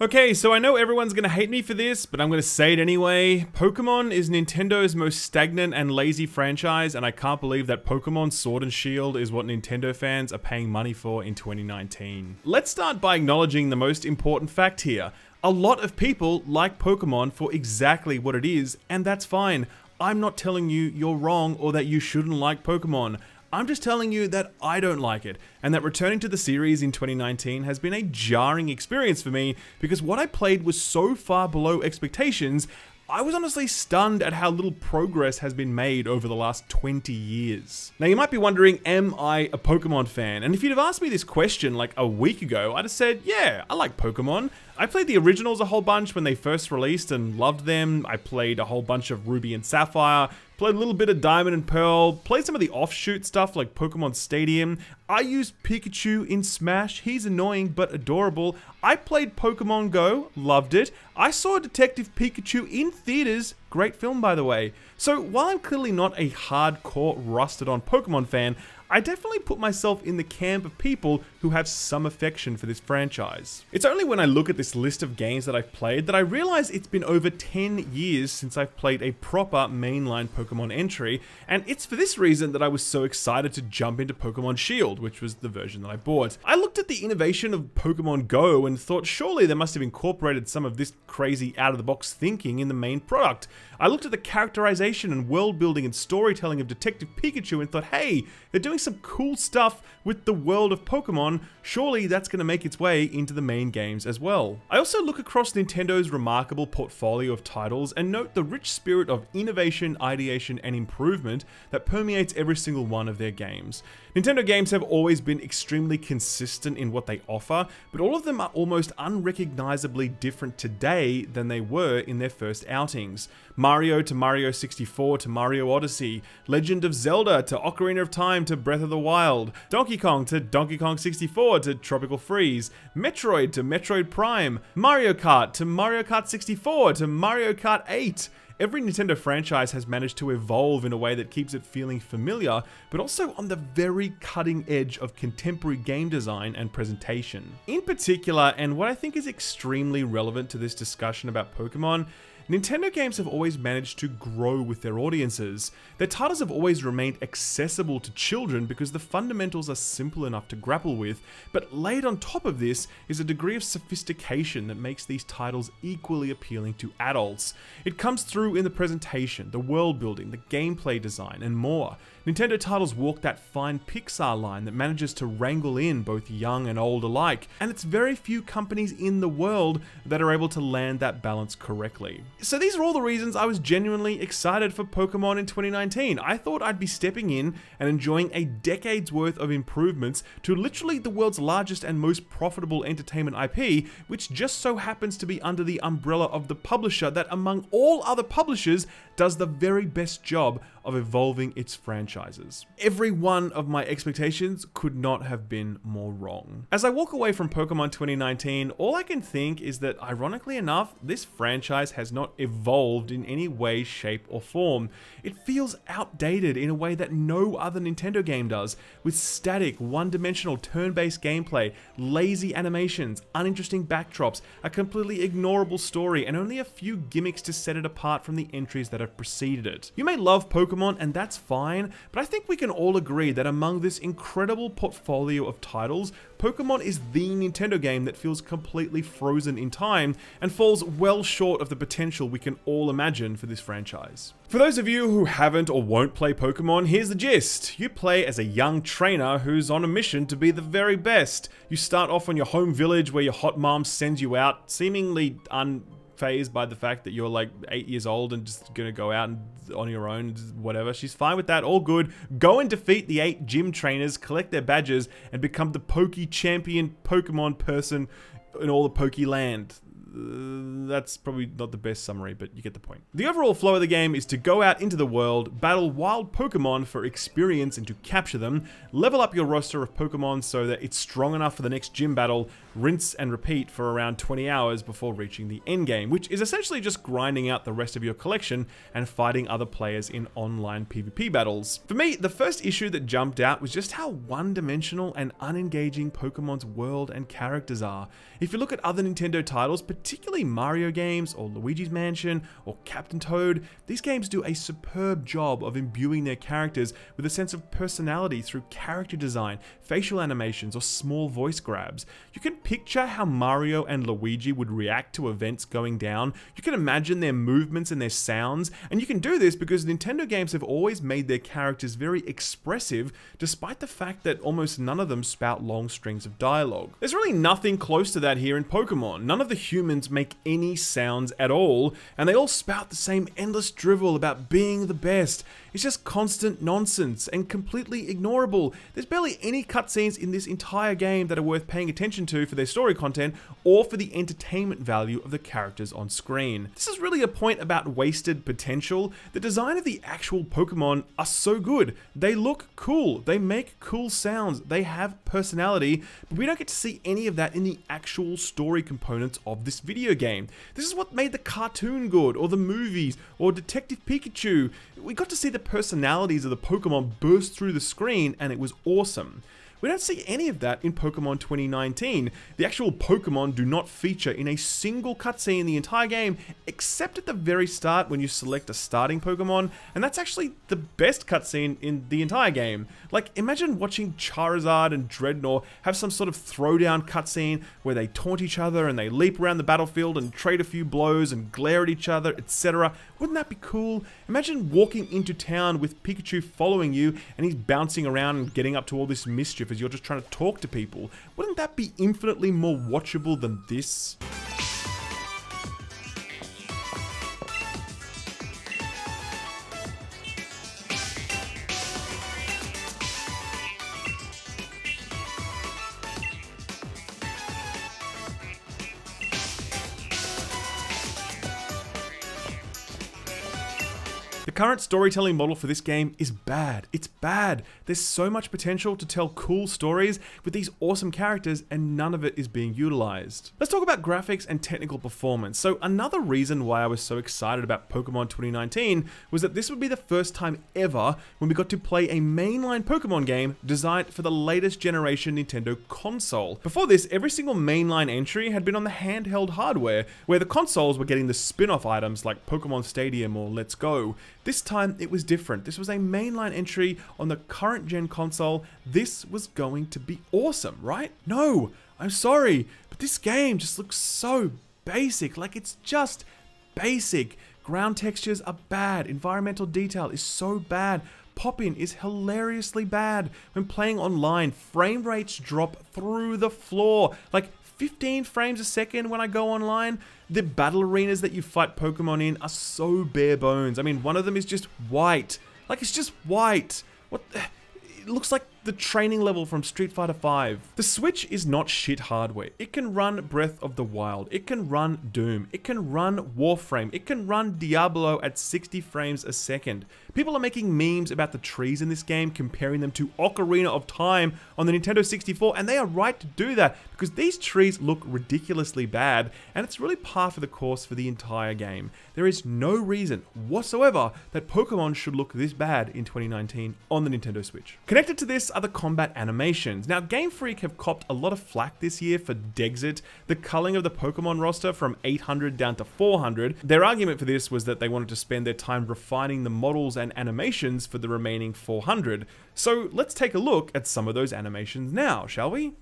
Okay, so I know everyone's gonna hate me for this, but I'm gonna say it anyway. Pokemon is Nintendo's most stagnant and lazy franchise, and I can't believe that Pokemon Sword and Shield is what Nintendo fans are paying money for in 2019. Let's start by acknowledging the most important fact here. A lot of people like Pokemon for exactly what it is, and that's fine. I'm not telling you you're wrong or that you shouldn't like Pokemon. I'm just telling you that I don't like it, and that returning to the series in 2019 has been a jarring experience for me because what I played was so far below expectations. I was honestly stunned at how little progress has been made over the last 20 years. Now you might be wondering, am I a Pokemon fan? And if you'd have asked me this question like a week ago, I'd have said, yeah, I like Pokemon. I played the originals a whole bunch when they first released and loved them. I played a whole bunch of Ruby and Sapphire, played a little bit of Diamond and Pearl, played some of the offshoot stuff like Pokemon Stadium. I used Pikachu in Smash, he's annoying but adorable. I played Pokemon Go, loved it. I saw Detective Pikachu in theaters, great film by the way. So while I'm clearly not a hardcore rusted on Pokemon fan, I definitely put myself in the camp of people who have some affection for this franchise. It's only when I look at this list of games that I've played that I realize it's been over 10 years since I've played a proper mainline Pokemon entry, and it's for this reason that I was so excited to jump into Pokemon Shield, which was the version that I bought. I looked at the innovation of Pokemon Go and thought surely they must have incorporated some of this crazy out-of-the-box thinking in the main product. I looked at the characterization and world building and storytelling of Detective Pikachu and thought, hey, they're doing some cool stuff with the world of Pokemon, surely that's going to make its way into the main games as well. I also look across Nintendo's remarkable portfolio of titles and note the rich spirit of innovation, ideation, and improvement that permeates every single one of their games. Nintendo games have always been extremely consistent in what they offer, but all of them are almost unrecognizably different today than they were in their first outings. Mario to Mario 64 to Mario Odyssey, Legend of Zelda to Ocarina of Time to Breath of the Wild, Donkey Kong to Donkey Kong 64 to Tropical Freeze, Metroid to Metroid Prime, Mario Kart to Mario Kart 64 to Mario Kart 8. Every Nintendo franchise has managed to evolve in a way that keeps it feeling familiar, but also on the very cutting edge of contemporary game design and presentation. In particular, and what I think is extremely relevant to this discussion about Pokemon, Nintendo games have always managed to grow with their audiences. Their titles have always remained accessible to children because the fundamentals are simple enough to grapple with, but laid on top of this is a degree of sophistication that makes these titles equally appealing to adults. It comes through in the presentation, the world building, the gameplay design, and more. Nintendo titles walk that fine Pixar line that manages to wrangle in both young and old alike, and it's very few companies in the world that are able to land that balance correctly. So these are all the reasons I was genuinely excited for Pokemon in 2019. I thought I'd be stepping in and enjoying a decade's worth of improvements to literally the world's largest and most profitable entertainment IP, which just so happens to be under the umbrella of the publisher that, among all other publishers, does the very best job of evolving its franchises. Every one of my expectations could not have been more wrong. As I walk away from Pokemon 2019, all I can think is that, ironically enough, this franchise has not evolved in any way, shape, or form. It feels outdated in a way that no other Nintendo game does, with static, one-dimensional, turn-based gameplay, lazy animations, uninteresting backdrops, a completely ignorable story, and only a few gimmicks to set it apart from the entries that have preceded it. You may love Pokemon, and that's fine, but I think we can all agree that among this incredible portfolio of titles, Pokemon is the Nintendo game that feels completely frozen in time and falls well short of the potential we can all imagine for this franchise. For those of you who haven't or won't play Pokemon, here's the gist. You play as a young trainer who's on a mission to be the very best. You start off on your home village where your hot mom sends you out, seemingly unfazed by the fact that you're like 8 years old and just gonna go out and on your own, whatever. She's fine with that, all good. Go and defeat the 8 gym trainers, collect their badges, and become the Poke champion Pokemon person in all the Poke land. That's probably not the best summary, but you get the point. The overall flow of the game is to go out into the world, battle wild Pokemon for experience and to capture them, level up your roster of Pokemon so that it's strong enough for the next gym battle, rinse and repeat for around 20 hours before reaching the end game, which is essentially just grinding out the rest of your collection and fighting other players in online PvP battles. For me, the first issue that jumped out was just how one-dimensional and unengaging Pokemon's world and characters are. If you look at other Nintendo titles, particularly Mario games or Luigi's Mansion or Captain Toad, these games do a superb job of imbuing their characters with a sense of personality through character design, facial animations, or small voice grabs. You can picture how Mario and Luigi would react to events going down. You can imagine their movements and their sounds, and you can do this because Nintendo games have always made their characters very expressive, despite the fact that almost none of them spout long strings of dialogue. There's really nothing close to that here in Pokemon. None of the humans make any sounds at all, and they all spout the same endless drivel about being the best. It's just constant nonsense and completely ignorable. There's barely any cutscenes in this entire game that are worth paying attention to for their story content or for the entertainment value of the characters on screen. This is really a point about wasted potential. The design of the actual Pokemon are so good. They look cool, they make cool sounds, they have personality, but we don't get to see any of that in the actual story components of this video game. This is what made the cartoon good, or the movies, or Detective Pikachu. We got to see the personalities of the Pokemon burst through the screen, and it was awesome. We don't see any of that in Pokemon 2019. The actual Pokemon do not feature in a single cutscene in the entire game, except at the very start when you select a starting Pokemon, and that's actually the best cutscene in the entire game. Like, imagine watching Charizard and Dreadnought have some sort of throwdown cutscene where they taunt each other and they leap around the battlefield and trade a few blows and glare at each other, etc. Wouldn't that be cool? Imagine walking into town with Pikachu following you and he's bouncing around and getting up to all this mischief as you're just trying to talk to people. Wouldn't that be infinitely more watchable than this? The current storytelling model for this game is bad. It's bad. There's so much potential to tell cool stories with these awesome characters, and none of it is being utilized. Let's talk about graphics and technical performance. So another reason why I was so excited about Pokemon 2019 was that this would be the first time ever when we got to play a mainline Pokemon game designed for the latest generation Nintendo console. Before this, every single mainline entry had been on the handheld hardware, where the consoles were getting the spin-off items like Pokemon Stadium or Let's Go. This time it was different. This was a mainline entry on the current gen console. This was going to be awesome, right? No, I'm sorry, but this game just looks so basic. Like, it's just basic. Ground textures are bad. Environmental detail is so bad. Pop-in is hilariously bad. When playing online, frame rates drop through the floor. Like 15 frames a second when I go online. The battle arenas that you fight Pokemon in are so bare bones. I mean, one of them is just white. Like, it's just white. What? It looks like the training level from Street Fighter V. The Switch is not shit hardware. It can run Breath of the Wild. It can run Doom. It can run Warframe. It can run Diablo at 60 frames a second. People are making memes about the trees in this game, comparing them to Ocarina of Time on the Nintendo 64, and they are right to do that because these trees look ridiculously bad, and it's really par for the course for the entire game. There is no reason whatsoever that Pokemon should look this bad in 2019 on the Nintendo Switch. Connected to this are the combat animations. Now, Game Freak have copped a lot of flack this year for Dexit, the culling of the Pokemon roster from 800 down to 400. Their argument for this was that they wanted to spend their time refining the models and animations for the remaining 400. So let's take a look at some of those animations now, shall we?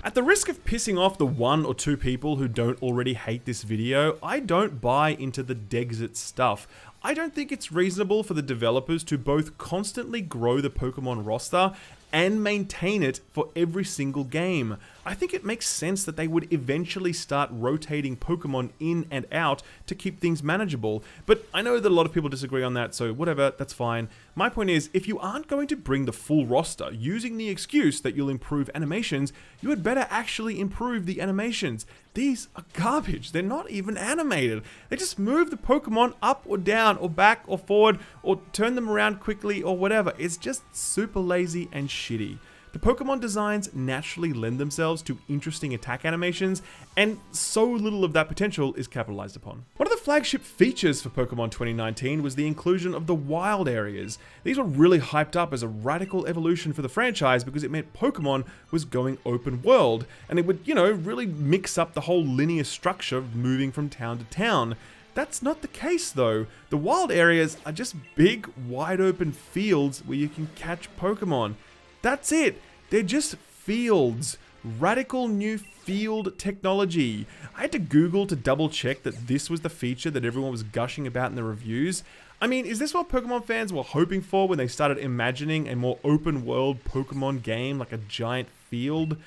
At the risk of pissing off the 1 or 2 people who don't already hate this video, I don't buy into the Dexit stuff. I don't think it's reasonable for the developers to both constantly grow the Pokemon roster and maintain it for every single game. I I think it makes sense that they would eventually start rotating Pokemon in and out to keep things manageable. But I know that a lot of people disagree on that, so whatever, that's fine. My point is, if you aren't going to bring the full roster using the excuse that you'll improve animations, you had better actually improve the animations. These are garbage. They're not even animated. They just move the Pokemon up or down or back or forward or turn them around quickly or whatever. It's just super lazy and shitty. The Pokemon designs naturally lend themselves to interesting attack animations, and so little of that potential is capitalized upon. One of the flagship features for Pokemon 2019 was the inclusion of the wild areas. These were really hyped up as a radical evolution for the franchise because it meant Pokemon was going open world, and it would, really mix up the whole linear structure of moving from town to town. That's not the case though. The wild areas are just big, wide open fields where you can catch Pokemon. That's it. They're just fields. Radical new field technology. I had to Google to double check that this was the feature that everyone was gushing about in the reviews. I mean, is this what Pokemon fans were hoping for when they started imagining a more open world Pokemon game like a giant field?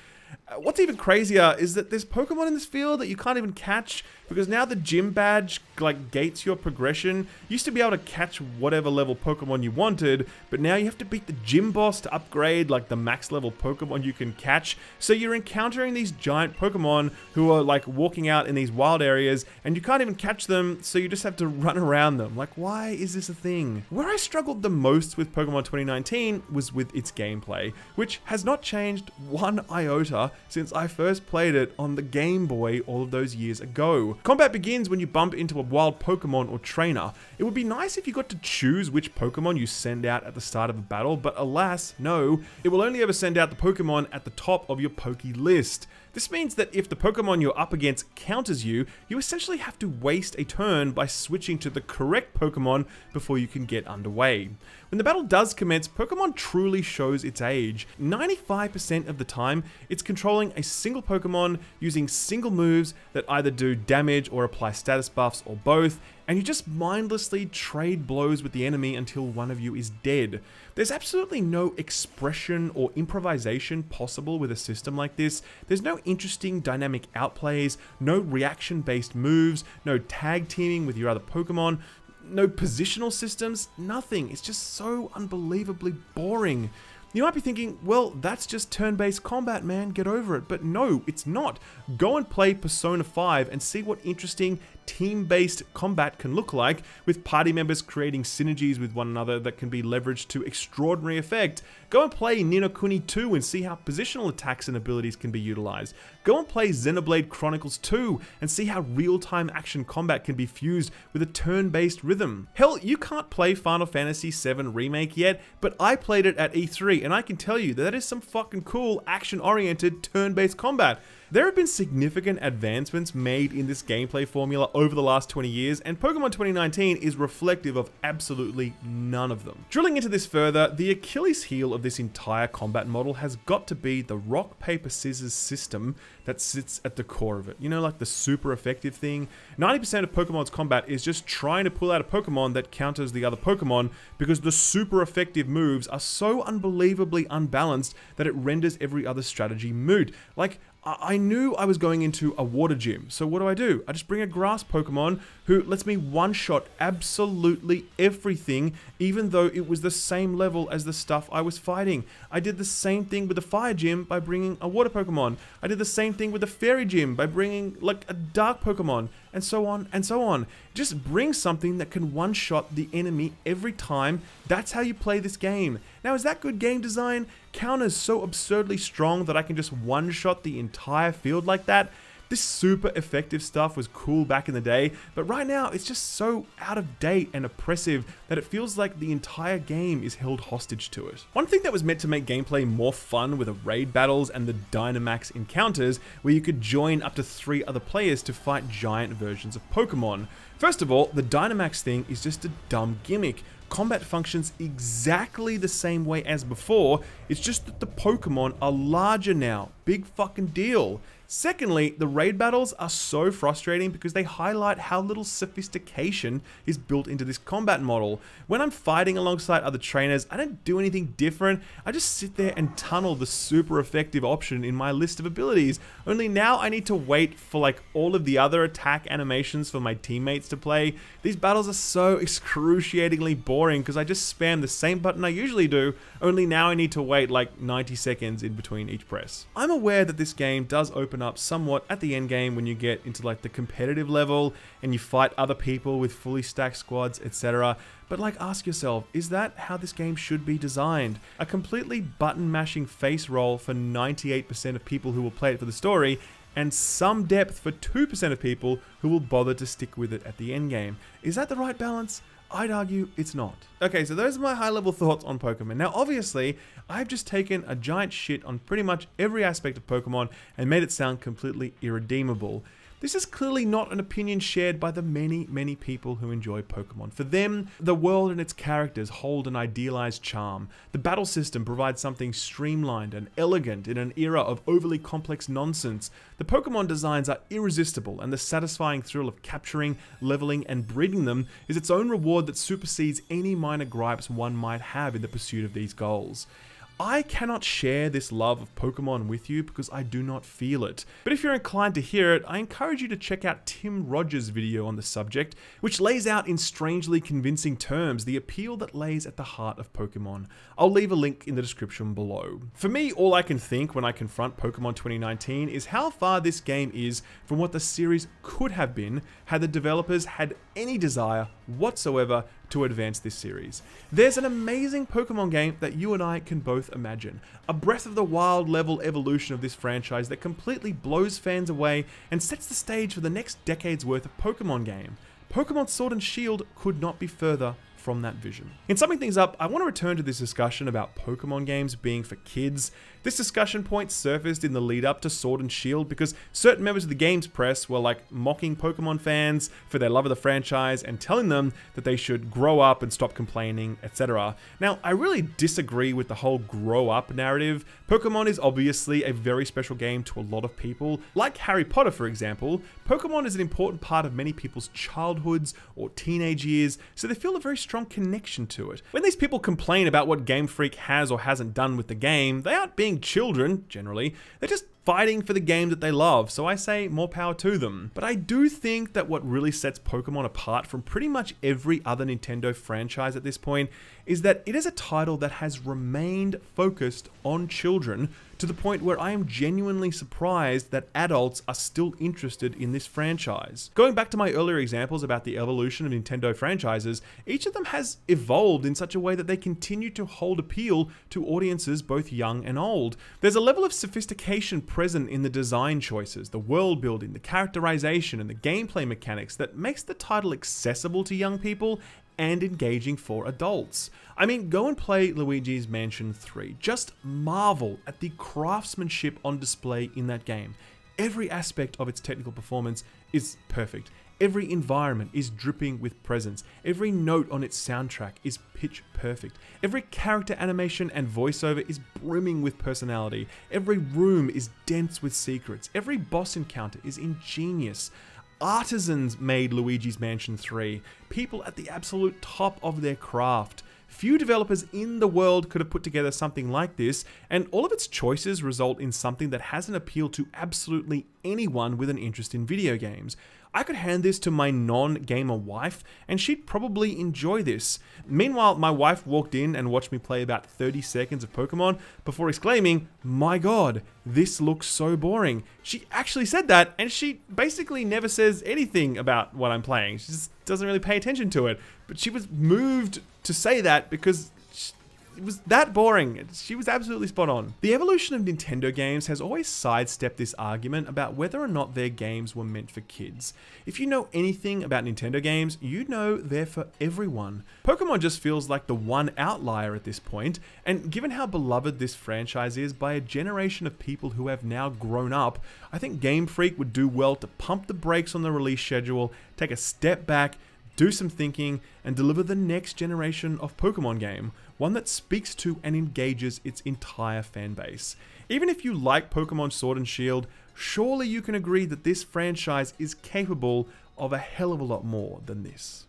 What's even crazier is that there's Pokemon in this field that you can't even catch because now the gym badge gates your progression. You used to be able to catch whatever level Pokemon you wanted, but now you have to beat the gym boss to upgrade the max level Pokemon you can catch. So you're encountering these giant Pokemon who are walking out in these wild areas and you can't even catch them, so you just have to run around them. Why is this a thing? Where I struggled the most with Pokemon 2019 was with its gameplay, which has not changed one iota since I first played it on the Game Boy all of those years ago. Combat begins when you bump into a wild Pokemon or trainer. It would be nice if you got to choose which Pokemon you send out at the start of a battle, but alas, no. It will only ever send out the Pokemon at the top of your Poke list. This means that if the Pokemon you're up against counters you, you essentially have to waste a turn by switching to the correct Pokemon before you can get underway. When the battle does commence, Pokemon truly shows its age. 95% of the time, it's controlling a single Pokemon using single moves that either do damage or apply status buffs or both, and you just mindlessly trade blows with the enemy until one of you is dead. There's absolutely no expression or improvisation possible with a system like this. There's no interesting dynamic outplays, no reaction-based moves, no tag teaming with your other Pokemon, no positional systems, nothing. It's just so unbelievably boring. You might be thinking, well, that's just turn-based combat, man, get over it. But no, it's not. Go and play Persona 5 and see what interesting team-based combat can look like, with party members creating synergies with one another that can be leveraged to extraordinary effect. Go and play Ni no Kuni 2 and see how positional attacks and abilities can be utilized. Go and play Xenoblade Chronicles 2 and see how real-time action combat can be fused with a turn-based rhythm. Hell, you can't play Final Fantasy VII Remake yet, but I played it at E3, and I can tell you that is some fucking cool, action-oriented, turn-based combat. There have been significant advancements made in this gameplay formula over the last 20 years, and Pokemon 2019 is reflective of absolutely none of them. Drilling into this further, the Achilles heel of this entire combat model has got to be the rock, paper, scissors system that sits at the core of it. Like the super effective thing. 90% of Pokemon's combat is just trying to pull out a Pokemon that counters the other Pokemon because the super effective moves are so unbelievably unbalanced that it renders every other strategy moot. I knew I was going into a water gym, so what do? I just bring a grass Pokemon who lets me one-shot absolutely everything, even though it was the same level as the stuff I was fighting. I did the same thing with the fire gym by bringing a water Pokemon. I did the same thing with the fairy gym by bringing a dark Pokemon, and so on and so on. Just bring something that can one-shot the enemy every time. That's how you play this game. Now, is that good game design? Counters so absurdly strong that I can just one-shot the entire field like that? This super effective stuff was cool back in the day, but right now it's just so out of date and oppressive that it feels like the entire game is held hostage to it. One thing that was meant to make gameplay more fun were the raid battles and the Dynamax encounters, where you could join up to 3 other players to fight giant versions of Pokemon. First of all, the Dynamax thing is just a dumb gimmick. Combat functions exactly the same way as before, it's just that the Pokemon are larger now. Big fucking deal. Secondly, the raid battles are so frustrating because they highlight how little sophistication is built into this combat model. When I'm fighting alongside other trainers, I don't do anything different. I just sit there and tunnel the super effective option in my list of abilities. Only now I need to wait for like all of the other attack animations for my teammates to play. These battles are so excruciatingly boring because I just spam the same button I usually do, only now I need to wait like 90 seconds in between each press. I'm aware that this game does open up somewhat at the end game when you get into like the competitive level and you fight other people with fully stacked squads, etc. But like, ask yourself, is that how this game should be designed? A completely button mashing face roll for 98% of people who will play it for the story, and some depth for 2% of people who will bother to stick with it at the end game. Is that the right balance? I'd argue it's not. Okay, so those are my high-level thoughts on Pokemon. Now, obviously, I've just taken a giant shit on pretty much every aspect of Pokemon and made it sound completely irredeemable. This is clearly not an opinion shared by the many, many people who enjoy Pokemon. For them, the world and its characters hold an idealized charm. The battle system provides something streamlined and elegant in an era of overly complex nonsense. The Pokemon designs are irresistible, and the satisfying thrill of capturing, leveling, and breeding them is its own reward that supersedes any minor gripes one might have in the pursuit of these goals. I cannot share this love of Pokemon with you because I do not feel it. But if you're inclined to hear it, I encourage you to check out Tim Rogers' video on the subject, which lays out in strangely convincing terms the appeal that lays at the heart of Pokemon. I'll leave a link in the description below. For me, all I can think when I confront Pokemon 2019 is how far this game is from what the series could have been had the developers had any desire whatsoever to advance this series. There's an amazing Pokemon game that you and I can both imagine. A Breath of the Wild level evolution of this franchise that completely blows fans away and sets the stage for the next decade's worth of Pokemon game. Pokemon Sword and Shield could not be further from that vision. In summing things up, I want to return to this discussion about Pokemon games being for kids. This discussion point surfaced in the lead up to Sword and Shield because certain members of the games press were like mocking Pokemon fans for their love of the franchise and telling them that they should grow up and stop complaining, etc. Now, I really disagree with the whole grow up narrative. Pokemon is obviously a very special game to a lot of people. Like Harry Potter, for example, Pokemon is an important part of many people's childhoods or teenage years, so they feel a very strong connection to it. When these people complain about what Game Freak has or hasn't done with the game, they aren't being children, generally. They're just fighting for the game that they love, so I say more power to them. But I do think that what really sets Pokemon apart from pretty much every other Nintendo franchise at this point is that it is a title that has remained focused on children to the point where I am genuinely surprised that adults are still interested in this franchise. Going back to my earlier examples about the evolution of Nintendo franchises, each of them has evolved in such a way that they continue to hold appeal to audiences both young and old. There's a level of sophistication present in the design choices, the world building, the characterization, and the gameplay mechanics that makes the title accessible to young people and engaging for adults. I mean, go and play Luigi's Mansion 3. Just marvel at the craftsmanship on display in that game. Every aspect of its technical performance is perfect. Every environment is dripping with presence. Every note on its soundtrack is pitch perfect. Every character animation and voiceover is brimming with personality. Every room is dense with secrets. Every boss encounter is ingenious. Artisans made Luigi's Mansion 3, people at the absolute top of their craft. Few developers in the world could have put together something like this, and all of its choices result in something that has an appeal to absolutely anyone with an interest in video games. I could hand this to my non-gamer wife, and she'd probably enjoy this. Meanwhile, my wife walked in and watched me play about 30 seconds of Pokemon before exclaiming, "My god, this looks so boring." She actually said that, and she basically never says anything about what I'm playing. She just doesn't really pay attention to it. But she was moved to say that because it was that boring. She was absolutely spot on. The evolution of Nintendo games has always sidestepped this argument about whether or not their games were meant for kids. If you know anything about Nintendo games, you know they're for everyone. Pokemon just feels like the one outlier at this point, and given how beloved this franchise is by a generation of people who have now grown up, I think Game Freak would do well to pump the brakes on the release schedule, take a step back, do some thinking, and deliver the next generation of Pokemon game, one that speaks to and engages its entire fan base. Even if you like Pokemon Sword and Shield, surely you can agree that this franchise is capable of a hell of a lot more than this.